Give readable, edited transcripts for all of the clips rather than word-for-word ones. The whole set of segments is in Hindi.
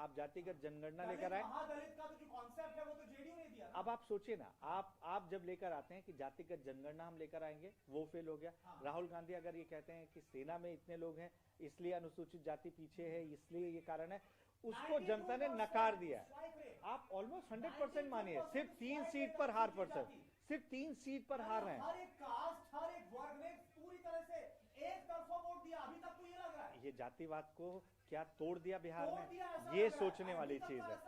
आप जातिगत जनगणना लेकर आए। महादलित का तो जो कॉन्सेप्ट है वो तो जेडीयू ने दिया। अब आप सोचिए ना, आप जब लेकर आते हैं कि जातिगत जनगणना हम लेकर आएंगे, वो फेल हो गया। राहुल गांधी अगर ये कहते हैं कि सेना में इतने लोग हैं इसलिए अनुसूचित जाति पीछे है, इसलिए ये कारण है, उसको जनता ने नकार दिया। आप ऑलमोस्ट 100% मानिए, सिर्फ 3 सीट पर हार पर सर, सिर्फ 3 सीट पर हार रहे हैं। हर एक कास्ट, हर एक वर्ग ने पूरी तरह से एक तरफा वोट दिया। अभी तक तो ये लग रहा है ये जातिवाद को क्या तोड़ दिया बिहार ने, ये सोचने वाली चीज है।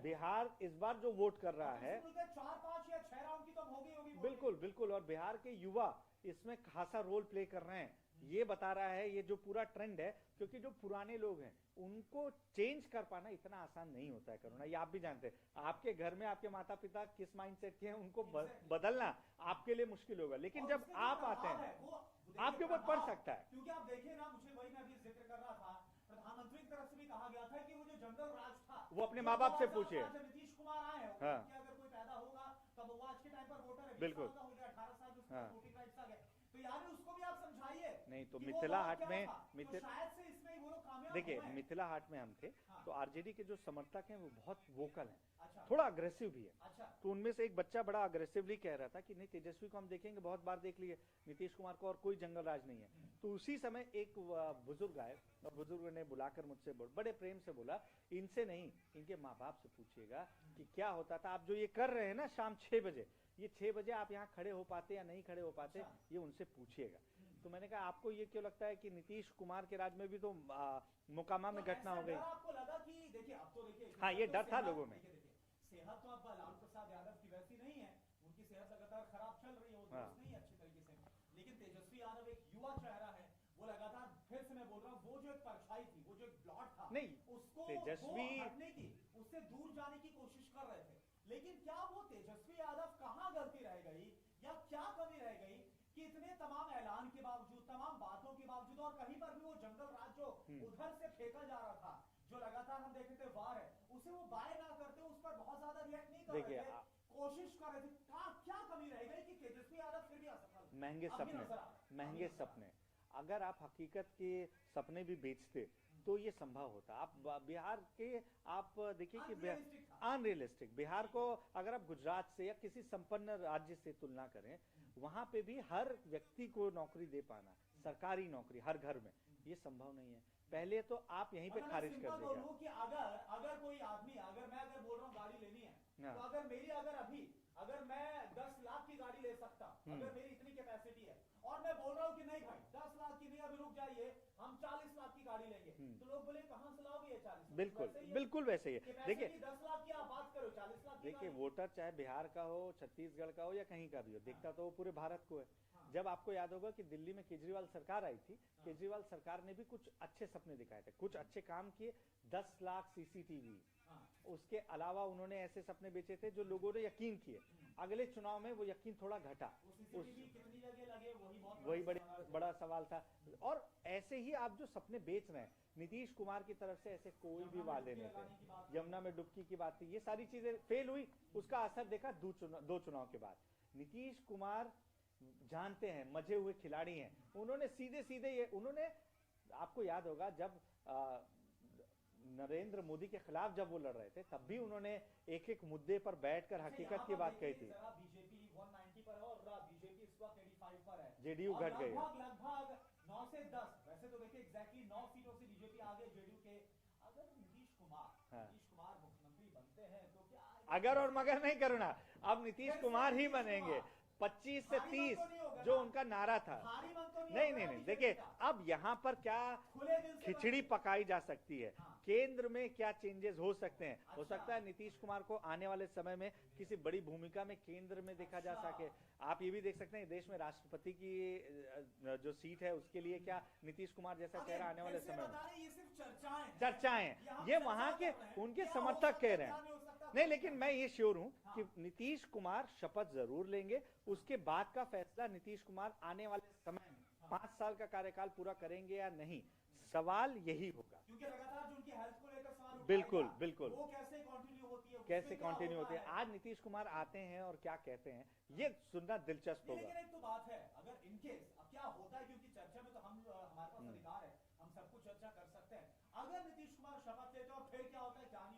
बिहार इस बार जो वोट कर रहा है 4-5 या 6 राउंड की तो होगी। बिल्कुल बिल्कुल, और बिहार के युवा इसमें खासा रोल प्ले कर रहे हैं। ये बता रहा है ये जो पूरा ट्रेंड है, क्योंकि जो पुराने लोग हैं उनको चेंज कर पाना इतना आसान नहीं होता है करुणा, ये आप भी जानते हैं। आपके घर में आपके माता पिता किस माइंडसेट के हैं, उनको बदलना आपके लिए मुश्किल होगा, लेकिन जब आप आते हैं आपके ऊपर पड़ सकता है। क्योंकि आप देखिए ना, मुझे वही मैं अभी जिक्र कर रहा था, प्रधानमंत्री की तरफ से भी कहा गया था कि वो जो जंगल राज था वो अपने माँ बाप से पूछिए। नीतीश कुमार आए हैं, हाँ। अगर कोई पैदा होगा तब वो आज के टाइम पर वोटर है, बिल्कुल 18 साल वोटिंग राइट्स आ गए, तो यानी उसको भी आप समझाइए। नहीं तो मिथिला हाट में तो शायद से इसमें ही वो लोग कामयाब देखिए, हुए। मिथिला हाट में हम थे तो आरजेडी के जो समर्थक हैं वो बहुत वोकल हैं, अच्छा। थोड़ा अग्रेसिव भी है। अच्छा। तो उनमें से एक बच्चा बड़ा अग्रेसिवली कह रहा था कि नहीं, तेजस्वी को हम देखेंगे, बहुत बार देख लिए, नीतीश कुमार को और कोई जंगल राज नहीं है। तो उसी समय एक बुजुर्ग आए और बुजुर्ग ने बुलाकर मुझसे बड़े प्रेम से बोला, इनसे नहीं, इनके माँ बाप से पूछिएगा कि क्या होता था, आप जो ये कर रहे हैं ना शाम 6 बजे, ये 6 बजे आप यहाँ खड़े हो पाते या नहीं खड़े हो पाते, ये उनसे पूछिएगा। तो मैंने कहा आपको ये क्यों लगता है कि नीतीश कुमार के राज में भी तो मोकामा में घटना हो गई? आपको लगा कि देखिए, अब तो देखिए हाँ, ये डर था लोगों में। सेहत तो अब लालू प्रसाद यादव की वैसी नहीं है, उनकी सेहत लगातार खराब चल रही है, वो नहीं अच्छे तरीके से। लेकिन तेजस्वी यादव एक युवा चेहरा है, वो लगातार, फिर से मैं बोल रहा हूँ, वो जो एक परछाई थी, वो जो एक ब्लॉट था, नहीं, उसको तेजस्वी हटने की, उससे दूर जाने की कोशिश कर रहे थे। लेकिन क्या वो तेजस्वी यादव कहाँ गलती रह गई या क्या कमी रह गई कि इतने तमाम ऐलान के बावजूद, तमाम बातों के बावजूद, और कहीं पर भी वो जंगल राज जो उधर से फेंका जा रहा था, जो लगातार हम देखते थे वार है, उसे वो बाय ना करते, उस पर बहुत ज्यादा रिएक्ट नहीं कर रहे थे, कोशिश कर रहे थे। क्या कमी रह गई कि तेजस्वी यादव फिर भी असफल? महंगे सपने, अगर आप हकीकत के सपने भी बेचते तो ये संभव होता। आप बिहार के आप देखिए कि अनरियलिस्टिक बिहार को अगर आप गुजरात से या किसी संपन्न राज्य से तुलना करें, वहां पे भी हर व्यक्ति को नौकरी दे पाना, सरकारी नौकरी हर घर में, ये संभव नहीं है। पहले तो आप यहीं पे खारिज कर देगा कि अगर कोई आदमी, अगर बोल रहा हूँ गाड़ी लेनी है, तो अगर मैं 10 लाख की गाड़ी ले सकता, अगर मेरी इतनी कैपेसिटी है, और मैं बोल रहा हूँ कि नहीं भाई 10 लाख की नहीं, अभी रुक जाइए, हम 40 लाख की गाड़ी लेंगे, तो लोग बोले कहां से लाओगे ये 40 लाख? बिल्कुल वैसे ही है। देखिए 10 लाख की आप बात करो, 40 लाख की। देखिए, वोटर चाहे बिहार का हो, छत्तीसगढ़ का हो या कहीं का भी हो, देखता तो वो पूरे भारत को है। जब आपको याद होगा कि दिल्ली में केजरीवाल सरकार आई थी, केजरीवाल सरकार ने भी कुछ अच्छे सपने दिखाए थे, कुछ अच्छे काम किए, 10 लाख सीसीटीवी, उसके अलावा उन्होंने ऐसे सपने बेचे थे जो लोगों ने यकीन किए। अगले चुनाव में वो यकीन थोड़ा घटा, कितनी जगह लगे वही बड़ा सवाल था। और ऐसे ही आप जो सपने बेच रहे हैं, नीतीश कुमार की तरफ से ऐसे कोई भी वादे नहीं थे। यमुना में डुबकी की बात थी, ये सारी चीजें फेल हुई, उसका असर देखा 2 चुनाव के बाद। नीतीश कुमार जानते हैं, मजे हुए खिलाड़ी हैं, उन्होंने सीधे ये उन्होंने, आपको याद होगा जब नरेंद्र मोदी के खिलाफ जब वो लड़ रहे थे, तब भी उन्होंने एक मुद्दे पर बैठकर हकीकत की बात कही थी। बीजेपी 190 पर है और बीजेपी इस वक्त 85 पर है, जेडीयू घट गई, लगभग 9 से 10, वैसे तो देखिए एग्जैक्टली 9 सीटों से बीजेपी आगे जेडीयू के। अगर नीतीश कुमार मुख्यमंत्री बनते हैं तो क्या, अगर और मगर नहीं करुणा, अब नीतीश कुमार ही बनेंगे। 25 से 30 जो उनका नारा था, नहीं, देखिए अब यहाँ पर क्या खिचड़ी पकाई जा सकती है, केंद्र में क्या चेंजेस हो सकते हैं। हो सकता है नीतीश कुमार को आने वाले समय में किसी बड़ी भूमिका में केंद्र में देखा जा सके। आप ये भी देख सकते हैं देश में राष्ट्रपति की जो सीट है उसके लिए क्या नीतीश कुमार जैसा चेहरा आने वाले समय में, ये सिर्फ चर्चाएं, ये वहां के उनके समर्थक कह रहे हैं। नहीं, लेकिन मैं ये श्योर हूं कि नीतीश कुमार शपथ जरूर लेंगे, उसके बाद का फैसला नीतीश कुमार आने वाले समय में 5 साल का कार्यकाल पूरा करेंगे या नहीं, सवाल यही होगा। क्योंकि लगातार जो उनकी हेल्थ को लेकर सवाल बिल्कुल वो कैसे कंटिन्यू होती है, आज नीतीश कुमार आते हैं और क्या कहते हैं, ये सुनना दिलचस्प होगा। लेकिन एक तो बात है, अगर इनकेस अब क्या होता है, क्योंकि चर्चा में तो हमारे पास अधिकार है, हम सब कुछ चर्चा कर सकते हैं। अगर नीतीश कुमार शपथ लेते और फिर क्या होता है क्या नहीं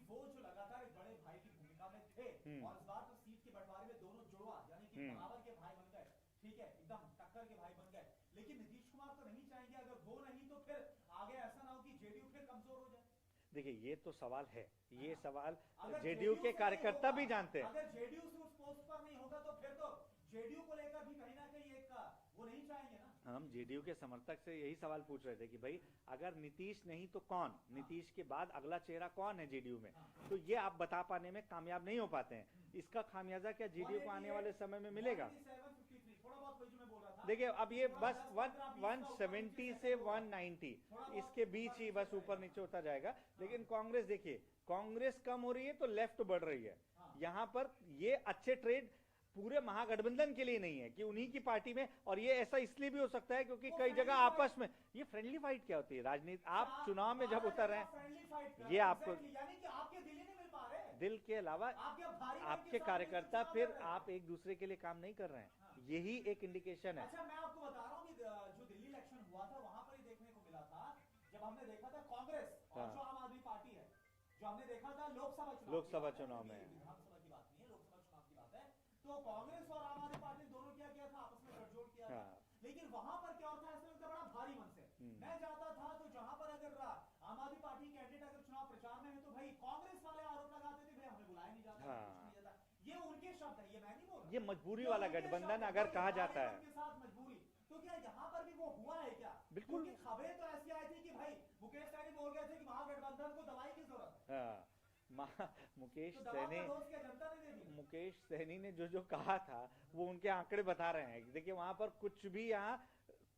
वो जो लगातार एक बड़े भाई की भूमिका में थे और इस बार तो सीट के बंटवारे में दोनों जुड़वा यानी कि बराबर के भाई बन गए, ठीक है, एकदम टक्कर के भाई बन गए। लेकिन नीतीश कुमार तो नहीं चाहेंगे, अगर वो नहीं तो फिर आगे ऐसा ना हो कि जेडीयू फिर कमजोर हो जाए। देखिए ये तो सवाल है, ये सवाल अगर जेडीयू के से कार्यकर्ता नहीं भी होगा, जानते हैं। अगर जेडीयू से उस पोस्ट पर नहीं होगा तो फिर तो जेडीयू को लेकर भी कहीं ना कहीं एक वो नहीं चाहेंगे ना। हम जेडीयू के समर्थक से यही सवाल पूछ रहे थे कि भाई अगर नीतीश नहीं तो कौन, नीतीश के बाद अगला चेहरा कौन है जेडीयू में, तो ये आप बता पाने में कामयाब नहीं हो पाते हैं। इसका खामियाजा क्या जेडीयू को आने वाले समय में मिलेगा? देखिए अब ये बस 170 से 190 इसके बीच ही बस ऊपर नीचे होता जाएगा। लेकिन कांग्रेस देखिए, कांग्रेस कम हो रही है तो लेफ्ट बढ़ रही है। यहाँ पर ये अच्छे ट्रेड पूरे महागठबंधन के लिए नहीं है कि उन्हीं की पार्टी में, और ये ऐसा इसलिए भी हो सकता है क्योंकि कई जगह आपस में ये फ्रेंडली फाइट क्या होती है राजनीति, आप चुनाव में जब उतर रहे हैं ये आपको यानी कि आपके दिल ही नहीं मिल पा रहे, दिल के अलावा आपके कार्यकर्ता फिर आप एक दूसरे के लिए काम नहीं कर रहे हैं, यही एक इंडिकेशन है। अच्छा मैं आपको बता रहा हूँ कि जो दिल्ली इलेक्शन हुआ था वहां पर ही देखने को मिला था, जब हमने देखा था कांग्रेस और जो आम आदमी पार्टी है, जो हमने देखा था लोकसभा चुनाव में, विधानसभा की बात नहीं है, लोकसभा चुनाव की बात है, तो कांग्रेस और आम आदमी पार्टी दोनों क्या किया था, आपस में गठजोड़ किया था। लेकिन वहां पर क्या होता है, ऐसा लगता है बड़ा भारी मन से मैं जाता था, तो जहां पर अगर आम आदमी पार्टी कैंडिडेट अगर चुनाव प्रचार में है तो भाई कांग्रेस वाले आरोप लगाते थे भाई हमें बुलाया नहीं जाता, कुछ नहीं जाता। ये उनके शब्द है, ये मैं नहीं बोल रहा। ये मजबूरी वाला गठबंधन अगर कहा जाता है, उनके साथ मजबूरी, तो क्या यहाँ पर भी वो हुआ है क्या? बिल्कुल। क्योंकि खबरें तो ऐसी आई थी कि भाई मुकेश सहनी बोल गए थे कि महागठबंधन को दवाई की जरूरत है। मुकेश सहनी ने जो कहा था वो उनके आंकड़े बता रहे हैं। देखिए वहां पर कुछ भी यहाँ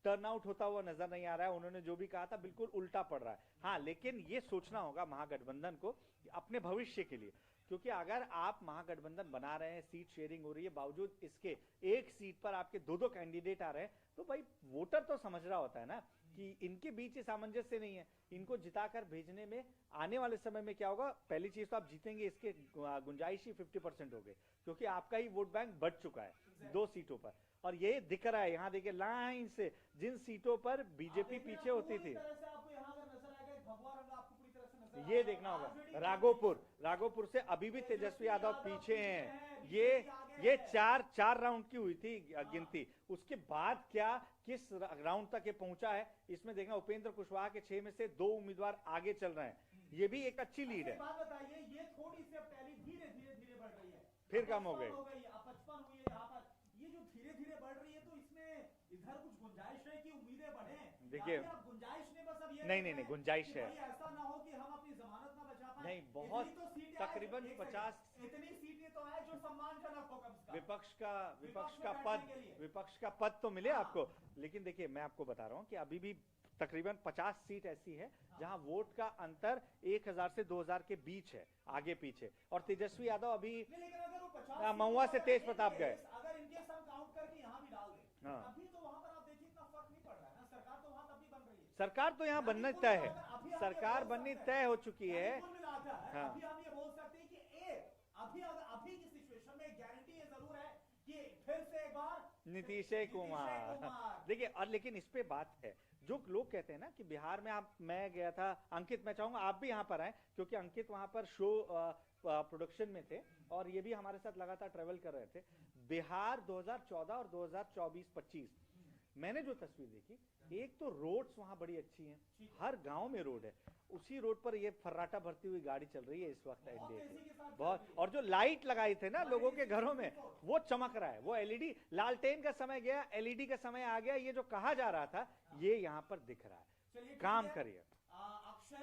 टर्नआउट होता हुआ नजर नहीं आ रहा है। उन्होंने जो भी कहा था बिल्कुल उल्टा पड़ रहा है। हाँ, लेकिन ये सोचना होगा महागठबंधन को अपने भविष्य के लिए, क्योंकि अगर आप महागठबंधन बना रहे हैं, सीट शेयरिंग हो रही है, बावजूद इसके एक सीट पर आपके दो कैंडिडेट आ रहे हैं, तो भाई वोटर तो समझ रहा होता है ना कि इनके बीच सामंजस्य नहीं है। इनको जिताकर भेजने में आने वाले समय में क्या होगा, पहली चीज तो आप जीतेंगे, इसके गुंजाइश ही 50% हो गए, क्योंकि आपका ही वोट बैंक बढ़ चुका है 2 सीटों पर, और ये दिख रहा है। यहाँ देखिए लाइन से जिन सीटों पर बीजेपी पीछे होती थी, ये देखना होगा। राघोपुर से अभी भी तेजस्वी यादव पीछे हैं। ये चार राउंड की हुई थी गिनती, उसके बाद क्या किस राउंड तक ये पहुंचा है, इसमें देखना। उपेंद्र कुशवाहा के 6 में से 2 उम्मीदवार आगे चल रहे हैं, ये भी एक अच्छी लीड है। बात बताइए, ये थोड़ी सी अब टैली धीरे बढ़ रही है, फिर कम हो गई, 55 हुई है यहाँ पर। ये जो धीरे बढ़ रही है, तो इसमें इधर कुछ गुंजाइश है कि उम्मीदें बढ़े? देखिए गुंजाइश ने बस अब ये नहीं गुंजाइश है, ऐसा ना हो कि हम अपनी जमानत ना बचा पाए। नहीं, बहुत तकरीबन 50 इतनी सीटें तो है जो सम्मानजनक हो, कम से कम विपक्ष का पद तो मिले आपको। लेकिन देखिए मैं आपको बता रहा हूं कि अभी भी तकरीबन 50 सीट ऐसी है जहां वोट का अंतर 1000 से 2000 के बीच है, आगे पीछे। और तेजस्वी यादव अभी महुआ से तेज प्रताप गए, अगर इनके सम काउंट करके यहाँ भी डाल दे, अभी तो वहां पर आप देखिए इतना फर्क नहीं पड़ रहा है ना। सरकार तो वहां तब भी बन रही है, सरकार तो यहाँ बनने तय है, सरकार बननी तय हो चुकी है। अभी हम ये बोल सकते हैं कि अभी की सिचुएशन में गारंटी ये जरूर है कि फिर से एक बार नीतीश कुमार। देखिए, और लेकिन इस पे बात है, जो लोग कहते हैं ना कि बिहार में मैं गया था, अंकित मैं चाहूंगा आप भी यहाँ पर आए, क्योंकि अंकित वहां पर शो प्रोडक्शन में थे और ये भी हमारे साथ लगातार ट्रेवल कर रहे थे। बिहार 2014 और 2024-25 मैंने जो तस्वीर देखी, एक तो रोड्स वहां बड़ी अच्छी हैं, हर गांव में रोड है, उसी रोड पर ये फर्राटा भरती हुई गाड़ी चल रही है इस वक्त एनडीए बहुत। और जो लाइट लगाई थे ना लोगों के घरों में, वो चमक रहा है, वो एलईडी। लालटेन का समय गया, एलईडी का समय आ गया। ये जो कहा जा रहा था ये यहाँ पर दिख रहा है। काम करिए। अक्षय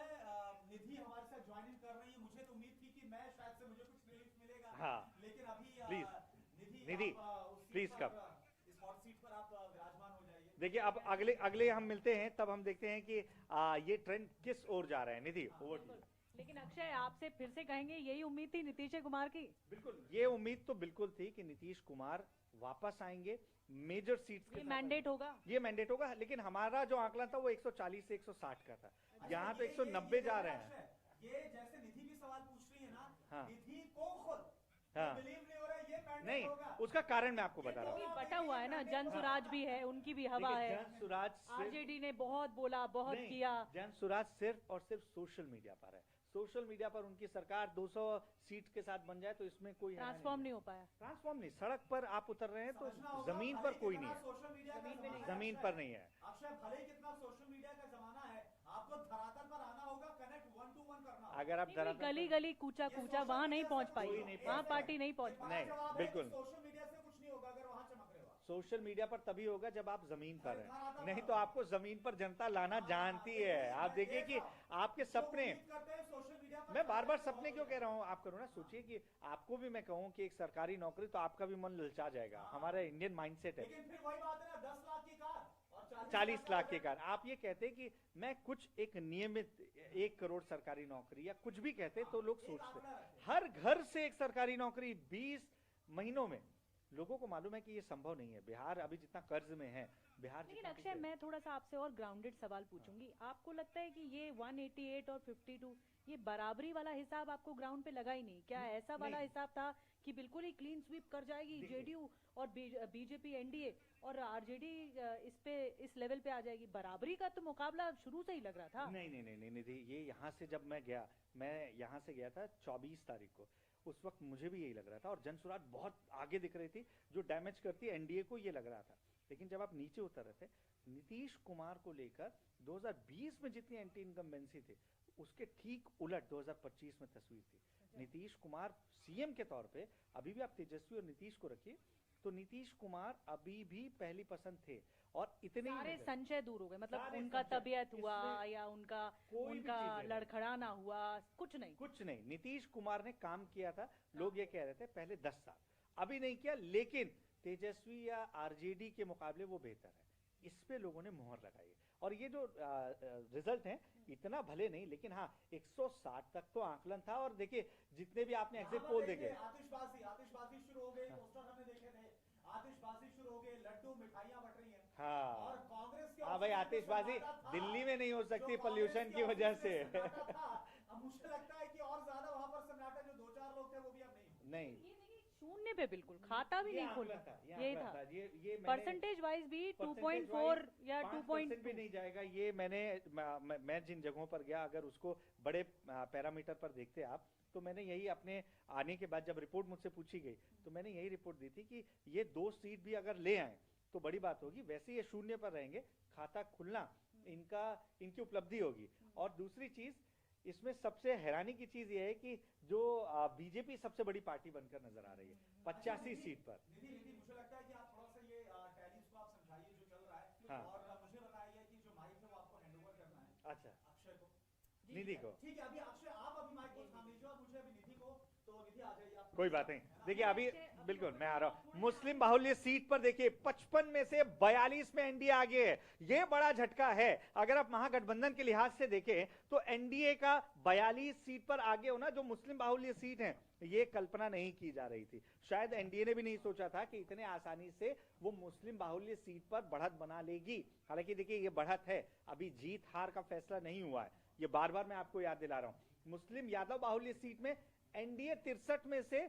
निधि हमारे साथ ज्वाइनिंग कर रही है, मुझे तो उम्मीद थी कि मैं शायद से मुझे कुछ रिलीफ मिलेगा। हाँ, लेकिन अभी निधि प्लीज कब इस हॉट सीट पर आप विराजमान हो जाइए। देखिए अब अगले हम मिलते हैं, तब हम देखते हैं कि ये ट्रेंड किस ओर जा रहा है। निधि, लेकिन अक्षय आपसे फिर से कहेंगे, यही उम्मीद थी नीतीश कुमार की? बिल्कुल, ये उम्मीद तो बिल्कुल थी कि नीतीश कुमार वापस आएंगे मेजर सीट्स के साथ। मैंडेट होगा, ये मैंडेट होगा। लेकिन हमारा जो आंकड़ा था वो 140 से 160 का था, यहाँ तो 190 जा रहे हैं। ये जैसे निधि भी सवाल पूछ रही है ना, हाँ, निधि को खुद बिलीव नहीं हो रहा है ये मैंडेट नहीं होगा। उसका कारण मैं आपको बता रहा हूँ, बटा हुआ है ना, जन सुराज भी है, उनकी भी हवा है। जन सुराज आरजेडी ने बहुत बोला, बहुत किया। जन सुराज सिर्फ और सिर्फ सोशल मीडिया पर है। सोशल मीडिया पर उनकी सरकार 200 सीट के साथ बन जाए तो इसमें कोई ट्रांसफॉर्म नहीं हो पाया। ट्रांसफॉर्म नहीं, सड़क पर आप उतर रहे हैं तो समझना होगा, जमीन भले पर कोई कितना नहीं है, सोशल मीडिया का जमीन पे नहीं जमाना है, जमीन अक्षय, पर नहीं है। अक्षय भले ही कितना सोशल मीडिया का जमाना है, आपको धरातल पर आना होगा, कनेक्ट 1 to 1 करना होगा। अगर आप नहीं, गली गली कूचा कूचा वहाँ नहीं पहुँच पाई, कोई नहीं वहाँ पहुंच पार्टी नहीं पहुँच ये पाई। बड़ा नहीं, जवाब है कि बिल्कुल। सोशल मीडिया से कुछ नहीं होगा अगर वहाँ चमक रहे हो आप। सोशल मीडिया पर तभी होगा जब आप जमीन पर हैं, नहीं तो आपको जमीन पर जनता लाना जानती है। आप देखिए कि आपके सपने, उम्मीद करते हैं सोशल मीडिया पर मैं बार बार सपने क्यों कह रहा हूँ, आप करो ना, सोचिए कि आपको भी मैं कहूँ कि एक सरकारी नौकरी, तो आपका भी मन ललचा जाएगा। हमारा इंडियन माइंडसेट है। लेकिन फिर वही बात है ना, 10 लाख की कार और 40 लाख के कार, आप ये कहते कि मैं कुछ एक नियमित 1 करोड़ सरकारी नौकरी या कुछ भी कहते तो लोग सोचते, हर घर से एक सरकारी नौकरी 20 महीनों में, लोगों को मालूम है कि ये संभव नहीं है। बिहार अभी जितना कर्ज में है, बिहार लेकिन जितना अक्षय, पीछे है। मैं थोड़ा सा आपसे और ग्राउंडेड सवाल पूछूंगी। आपको लगता है कि ये 188 और 52 ये बराबरी वाला हिसाब आपको ग्राउंड पे लगा ही नहीं? क्या ऐसा वाला नहीं। हिसाब था कि बिल्कुल ही क्लीन स्वीप कर जाएगी देखिए। जेडीयू और बीजेपी एनडीए और आरजेडी इस लेवल पे आ जाएगी? बराबरी का तो मुकाबला शुरू से ही लग रहा था। नहीं नहीं नहीं नहीं निधि, ये यहाँ से जब मैं यहाँ से गया था 24 तारीख को, उस वक्त मुझे भी यही लग रहा था और जनसुराज बहुत आगे दिख रही थी, जो डैमेज करती है एनडीए को, ये लग रहा था। लेकिन जब आप नीचे उतर रहे थे, नीतीश कुमार को लेकर 2020 में जितनी एंटी इनकम्बेंसी थी, उसके ठीक उलट 2025 में तस्वीर थी। नीतीश कुमार सीएम के तौर पे, अभी भी आप तेजस्वी और नीतीश को रखिए, तो नीतीश कुमार अभी भी पहली पसंद थे और इतने ही सारे नहीं थे। संशय दूर हो गए, मतलब सारे उनका संशय। तबीयत हुआ इसमें या उनका कोई भी उनका चीज़ नहीं। लड़खड़ाना हुआ, कुछ नहीं। कुछ नहीं, नीतीश कुमार ने काम किया था। लोग ये कह रहे थे पहले 10 साल, अभी नहीं किया, लेकिन तेजस्वी या आरजेडी के मुकाबले वो बेहतर है। इस पे लोगों ने मोहर लगाई है। और ये जो रिजल्ट है, इतना भले नहीं, लेकिन हाँ 160 तक तो आकलन था। और देखिए जितने भी आपने एग्जिट पोल देखे, आतिशबाजी शुरू हो गई, पोस्टर हमने देखे थे, आतिशबाजी शुरू हो गई, लड्डू मिठाइयां बट रही हैं। हाँ और कांग्रेस के हाँ भाई, आतिशबाजी दिल्ली में नहीं हो सकती जो पोल्यूशन कांग्रेस की वजह से। सन्नाटा था, अब मुझे लगता है कि और ज्यादा वहां पर सन्नाटा, जो 2-4 लोग थे वो भी अब नहीं। नहीं, ये देखिए, शून्य पे बिल्कुल खाता भी ये नहीं खोल आकलन था, यही आकलन था। ये मैंने- परसेंटेज वाइज भी Percentage 2.4 या 5% भी 2.2 नहीं जाएगा। ये मैं जिन जगहों पर गया, अगर उसको बड़े पैरामीटर पर देखते आप, तो मैंने यही अपने आने के बाद जब रिपोर्ट मुझसे पूछी गई, तो मैंने यही रिपोर्ट दी थी कि ये 2 सीट भी अगर ले आए तो बड़ी बात होगी। वैसे ये शून्य पर रहेंगे, खाता खुलना इनकी उपलब्धि होगी। और दूसरी चीज, इसमें सबसे हैरानी की चीज ये है कि जो बीजेपी सबसे बड़ी पार्टी बनकर नजर आ रही है 85 सीट पर। निधि, मुझे लगता है कि आप थोड़ा सा ये टैलीज को आप समझाइए जो चल रहा है। हाँ। और मुझे बताइए कि जो माइक है वो आपको हैंडओवर करना है अच्छा, अक्षय को, निधि को। ठीक है, अभी अक्षय आप अभी माइक को थाम लीजिए और मुझे अभी निधि को, तो निधि आ जाइए आप। कोई बात नहीं, देखिए अभी बिल्कुल मैं आ रहा हूं। मुस्लिम बाहुल्य सीट पर देखिए 55 में से 42 में एनडीए आगे है। ये बड़ा झटका है। अगर आप महागठबंधन के लिहाज से देखें तो एनडीए का 42 सीट पर आगे होना, जो मुस्लिम बाहुल्य सीट है, ये कल्पना नहीं की जा रही थी। शायद एनडीए ने भी नहीं सोचा था कि इतने आसानी से वो मुस्लिम बाहुल्य सीट पर बढ़त बना लेगी। हालांकि देखिए ये बढ़त है, अभी जीत हार का फैसला नहीं हुआ है। ये बार बार मैं आपको याद दिला रहा हूं। मुस्लिम यादव बाहुल्य सीट में एनडीए 63 में से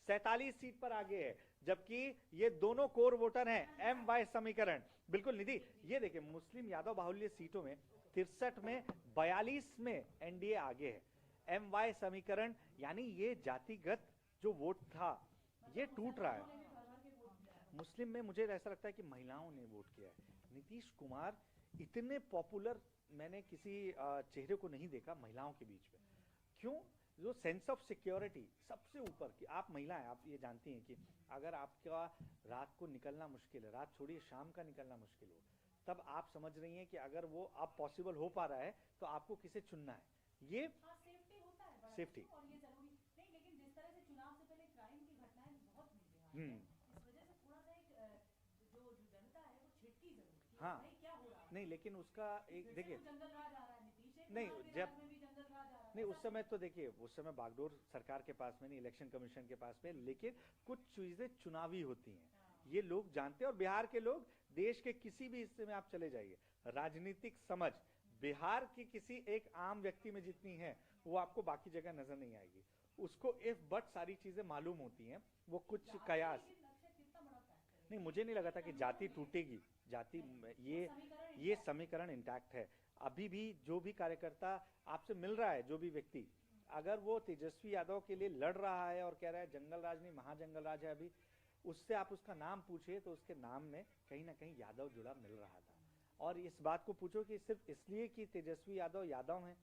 47 सीट पर आगे है, जबकि ये दोनों कोर वोटर हैं एम वाई समीकरण। बिल्कुल निधि, ये देखिए मुस्लिम यादव बाहुल्य सीटों में 63 में 42 में एनडीए आगे है। एम वाई समीकरण यानी ये जातिगत जो वोट था ये टूट रहा है। मुस्लिम में मुझे ऐसा लगता है कि महिलाओं ने वोट किया है। नीतीश कुमार इतने पॉपुलर मैंने किसी चेहरे को नहीं देखा महिलाओं के बीच में। क्यों? जो सेंस ऑफ सिक्योरिटी सबसे ऊपर की, आप महिला हैं, आप ये जानती हैं कि अगर आपका रात को निकलना मुश्किल है, रात छोड़िए शाम का निकलना मुश्किल हो, तब आप समझ रही हैं कि अगर वो अब पॉसिबल हो पा रहा है तो आपको किसे चुनना है। ये सेफ्टी होता है बड़ा सेफ्टी और ये जरूरी नहीं, लेकिन जिस तरह से चुनाव से पहले क्राइम की घटनाएं बहुत मिल रही हैं, इस वजह से थोड़ा सा एक जो जनता है वो छिटकी जरूर कि हाँ। भाई क्या हो रहा है। नहीं, लेकिन उसका एक देखिए, जंगल राज आ रहा है, नीतीश नहीं, कुमार के जब- राज में भी जंगल राज आ रहा है। नहीं उस समय तो देखिए, उस समय बागडोर सरकार के पास में नहीं, इलेक्शन कमीशन के पास में, लेकिन कुछ चीजें चुनावी होती हैं, ये लोग जानते हैं। और बिहार के लोग, देश के किसी भी हिस्से में आप चले जाइए, राजनीतिक समझ बिहार की किसी एक आम व्यक्ति में जितनी है वो आपको बाकी जगह नजर नहीं आएगी। उसको इफ बट सारी चीजें मालूम होती हैं, वो कुछ कयास नहीं। मुझे नहीं लगा था कि जाति टूटेगी, जाति ये समीकरण इंटैक्ट है। अभी भी जो भी कार्यकर्ता आपसे मिल रहा है, जो भी व्यक्ति, अगर वो तेजस्वी यादव के लिए लड़ रहा है और कह रहा है जंगल राज नहीं महाजंगल राज है अभी, उससे आप उसका नाम पूछिए तो उसके नाम में कहीं ना कहीं यादव जुड़ा मिल रहा था। और इस बात को पूछो कि सिर्फ इसलिए कि तेजस्वी यादव यादव हैं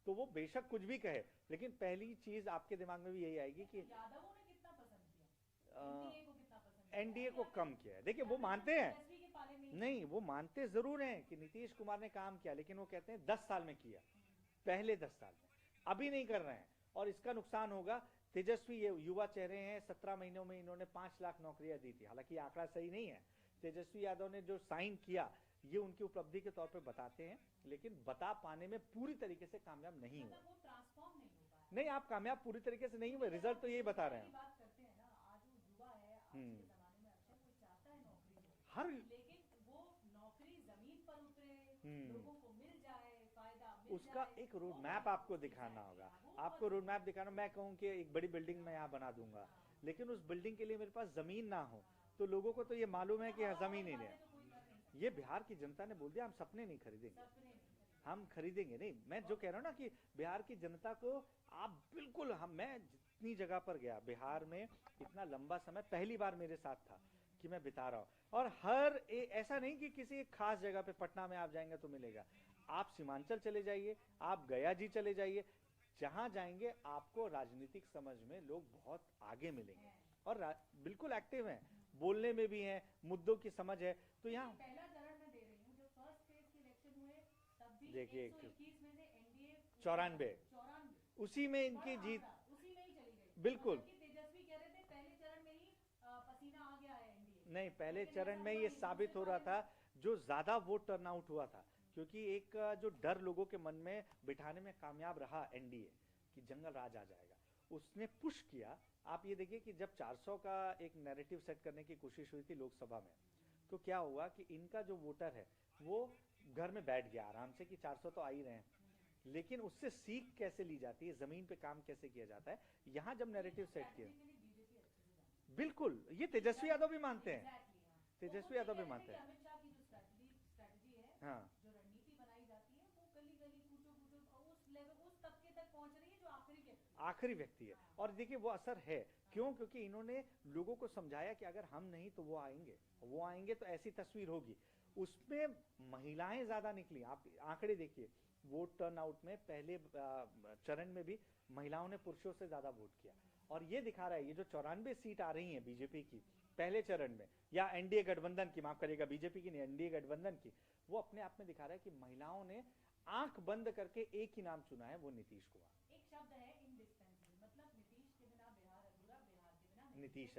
तो वो बेशक कुछ भी कहे, लेकिन पहली चीज आपके दिमाग में भी यही आएगी कि यादवों ने कितना पसंद किया, एनडीए को कितना पसंद किया, एनडीए को कम किया है। देखिए वो मानते हैं, तेजस्वी के पाले में ही नहीं वो मानते जरूर हैं कि नीतीश कुमार ने काम किया, लेकिन वो कहते हैं 10 साल में किया, पहले 10 साल में, अभी नहीं कर रहे हैं। और इसका नुकसान होगा। तेजस्वी ये युवा चेहरे हैं, 17 महीनों में इन्होंने 5 लाख नौकरियां दी थी, हालांकि आंकड़ा सही नहीं है। तेजस्वी यादव ने जो साइन किया ये उनकी उपलब्धि के तौर पे बताते हैं, लेकिन बता पाने में पूरी तरीके से कामयाब नहीं हुए। मतलब वो ट्रांसफॉर्म नहीं हो पाया। नहीं आप कामयाब पूरी तरीके से नहीं हुए, रिजल्ट तो यही बता रहे हैं। बात करते हैं ना, आज वो युवा है, आज के जमाने में अक्सर कोई चाहता है नौकरी हो, हर लेकिन वो नौकरी जमीन पर उतरे, लोगों को मिल जाए, फायदा मिल उसका जाए, एक रोड मैप आपको दिखाना होगा। आपको रोड मैप दिखाना, मैं कहूँ कि एक बड़ी बिल्डिंग मैं यहाँ बना दूंगा, लेकिन उस बिल्डिंग के लिए मेरे पास जमीन ना हो तो लोगों को तो ये मालूम है कि यहाँ जमीन ही नहीं है। ये बिहार की जनता ने बोल दिया हम सपने नहीं खरीदेंगे, हम खरीदेंगे नहीं। मैं जो कह रहा हूँ ना कि बिहार की जनता को आप बिल्कुल, हम मैं जितनी जगह पर गया बिहार में, इतना लंबा समय पहली बार मेरे साथ था कि मैं बिता रहा हूँ। और हर ऐसा नहीं कि किसी एक खास जगह पे पटना में आप जाएंगे तो मिलेगा, आप सीमांचल चले जाइए, आप गया जी चले जाइए, जहां जाएंगे आपको राजनीतिक समझ में लोग बहुत आगे मिलेंगे और बिल्कुल एक्टिव हैं, बोलने में भी हैं, मुद्दों की समझ है। तो यहाँ पहला चरण में दे रही हूँ, जो फर्स्ट फेज के इलेक्शन हुए तब भी देखिए 121 में से एनडीए 94 उसी में इनकी जीत, उसी में ही चली गई। बिल्कुल तेजस्वी कह रहे थे पहले चरण में ही पसीना आ गया है एनडीए। नहीं, पहले चरण में ये साबित हो रहा था, जो ज्यादा वोट टर्नआउट हुआ था, क्योंकि एक जो डर लोगों के मन में बिठाने में कामयाब रहा एनडीए कि जंगल राज आ जाएगा, उसने पुश किया। आप ये देखिए कि जब 400 का एक नैरेटिव सेट करने की कोशिश हुई थी लोकसभा में, तो क्या हुआ कि इनका जो वोटर है वो घर में बैठ गया आराम से कि 400 तो आ ही रहे हैं, लेकिन उससे सीख कैसे ली जाती है, जमीन पे काम कैसे किया जाता है, यहाँ जब नैरेटिव सेट किया, बिल्कुल ये तेजस्वी यादव भी मानते हैं, तेजस्वी यादव भी मानते हैं। अमित शाह की जो स्ट्रेटजी है, हाँ, जो रणनीति बनाई जाती है, वो गली गली कूचो कूचो उस लेवल, उस तबके तक पहुंच रही है जो आखिरी व्यक्ति है। और देखिए वो असर है, क्यों? क्योंकि इन्होंने लोगों को समझाया कि अगर हम नहीं तो वो आएंगे तो ऐसी तस्वीर होगी। उसमें महिलाएं ज्यादा निकली, आप आंकड़े देखिए, वोट टर्नआउट में पहले चरण में भी महिलाओं ने पुरुषों से ज्यादा वोट किया। और ये दिखा रहा है, ये जो 94 सीट आ रही हैं बीजेपी की पहले चरण में, या एनडीए गठबंधन की, माफ करिएगा बीजेपी की नहीं, एनडीए गठबंधन की, वो अपने आप में दिखा रहा है कि महिलाओं ने आंख बंद करके एक ही नाम चुना है, वो नीतीश कुमार। एक शब्द है इंडिस्पेंसेबल, मतलब नीतीश के बिना बिहार अधूरा, बिहार के बिना नीतीश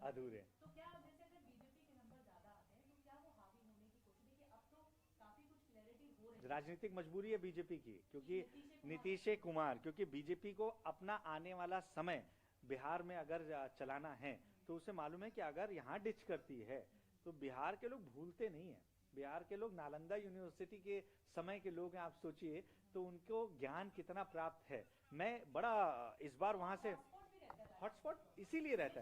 अधूरे। तो क्या जैसे अगर बीजेपी के नंबर ज्यादा आते हैं तो क्या वो हावी होने की कोशिश, देखिए अब तो काफी कुछ क्लैरिटी हो रही है, राजनीतिक मजबूरी है बीजेपी की, क्योंकि नीतीश कुमार, क्योंकि बीजेपी को अपना आने वाला समय बिहार में अगर चलाना है तो उसे मालूम है कि अगर यहाँ डिच करती है तो बिहार के लोग भूलते नहीं है। बिहार के लोग नालंदा यूनिवर्सिटी के समय के लोग हैं, आप सोचिए तो उनको ज्ञान कितना प्राप्त है। मैं बड़ा इस बार वहां से हॉटस्पॉट इसीलिए रहता